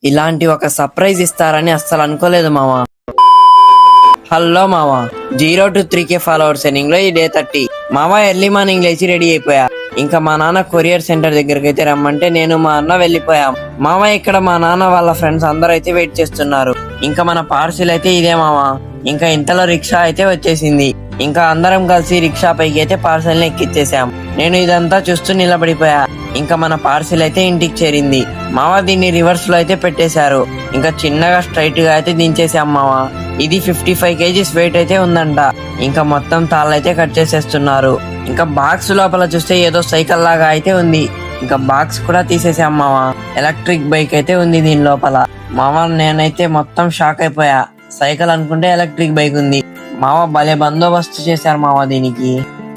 ఇలాంటి ఒక సర్ప్రైజ్ ఇస్తారని అస్సలు అనుకోలేదు మావా. హలో మావా, 0 to 3K ఫాలోవర్స్ ఎర్నింగ్ లో ఈ డే 30. మావా ఎర్లీ మార్నింగ్ లేచి రెడీ అయిపోయా. ఇంకా మా నాన్న కొరియర్ సెంటర్ దగ్గరికి అయితే రమ్మంటే నేను మా అన్న వెళ్ళిపోయాం. మావా ఇక్కడ మా నాన్న వాళ్ళ ఫ్రెండ్స్ అందరూ అయితే వెయిట్ చేస్తున్నారు. ఇంకా మన పార్సిల్ అయితే ఇదే మావా. ఇంకా ఇంతలో రిక్షా అయితే వచ్చేసింది. ఇంకా అందరం కలిసి రిక్షా పైకి అయితే పార్సల్ ని ఎక్కిచ్చేసాం. నేను ఇదంతా చూస్తూ నిలబడిపోయా. ఇంకా మన పార్సిల్ అయితే ఇంటికి చేరింది. మావా దీన్ని రివర్స్ లో అయితే పెట్టేశారు. ఇంకా చిన్నగా స్ట్రైట్ గా అయితే దించేసాం మావా. ఇది 55 kgs వెయిట్ అయితే ఉందంట. ఇంకా మొత్తం తాళ్ళైతే కట్ చేసేస్తున్నారు. ఇంకా బాక్స్ లోపల చూస్తే ఏదో సైకిల్ లాగా అయితే ఉంది. ఇంకా బాక్స్ కూడా తీసేసాం మావా. ఎలక్ట్రిక్ బైక్ అయితే ఉంది దీని లోపల. మావా నేనైతే మొత్తం షాక్ అయిపోయా. సైకిల్ అనుకుంటే ఎలక్ట్రిక్ బైక్ ఉంది. మావా భలే బందోబస్తు చేశారు మావా దీనికి.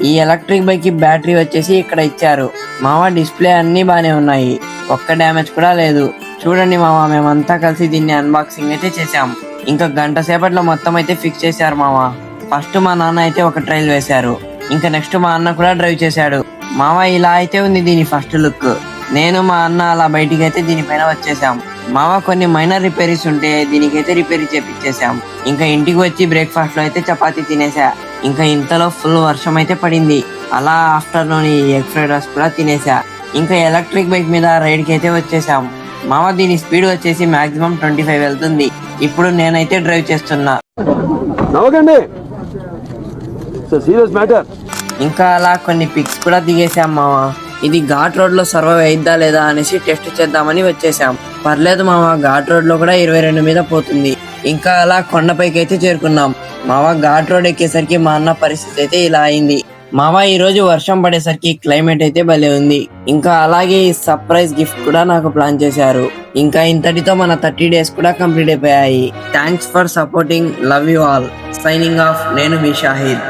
ఈ ఎలక్ట్రిక్ బైక్ కి బ్యాటరీ వచ్చేసి ఇక్కడ ఇచ్చారు. మావా డిస్ప్లే అన్ని బానే ఉన్నాయి, ఒక్క డ్యామేజ్ కూడా లేదు. చూడండి మావా, మేమంతా కలిసి దీన్ని అన్బాక్సింగ్ అయితే చేసాం. ఇంకా గంట సేపట్లో మొత్తం అయితే ఫిక్స్ చేశారు మావా. ఫస్ట్ మా నాన్న అయితే ఒక ట్రైల్ వేశారు. ఇంకా నెక్స్ట్ మా అన్న కూడా డ్రైవ్ చేశాడు. మావా ఇలా అయితే ఉంది దీని ఫస్ట్ లుక్. నేను మా అన్న అలా బయటికి అయితే దీనిపైన వచ్చేసాం. మావా కొన్ని మైనర్ రిపేరీస్ ఉంటే దీనికైతే రిపేర్ చేపించేసాం. ఇంకా ఇంటికి వచ్చి బ్రేక్ఫాస్ట్ లో అయితే చపాతీ తినేసా. ఇంకా ఇంతలో ఫుల్ వర్షం అయితే పడింది. అలా ఆఫ్టర్నూన్ ఈ ఎగ్ ఫ్రైడ్ రైస్ కూడా తినేసా. ఇంకా ఎలక్ట్రిక్ బైక్ మీద రైడ్ కి అయితే వచ్చేసాం. మావా దీని స్పీడ్ వచ్చేసి మాక్సిమం 25 వెళ్తుంది. ఇప్పుడు నేనైతే డ్రైవ్ చేస్తున్నా. ఇంకా అలా కొన్ని పిక్స్ కూడా దిగేసాం మావా. ఇది ఘాట్ రోడ్ లో సర్వైవ్ అయిద్దా లేదా అనేసి టెస్ట్ చేద్దామని వచ్చేసాం. పర్లేదు మావా, ఘాట్ రోడ్ లో కూడా 22 మీద పోతుంది. ఇంకా అలా కొండపైకి అయితే చేరుకున్నాం. మావా ఘాట్ రోడ్ ఎక్కేసరికి మా అన్న పరిస్థితి అయితే ఇలా అయింది. మావా ఈ రోజు వర్షం పడేసరికి క్లైమేట్ అయితే భలే ఉంది. ఇంకా అలాగే ఈ సర్ప్రైజ్ గిఫ్ట్ కూడా నాకు ప్లాన్ చేశారు. ఇంకా ఇంతటితో మన 30 days కూడా కంప్లీట్ అయిపోయాయి. Thanks for supporting, love you all. Signing off, నేను మీ షాహిద్.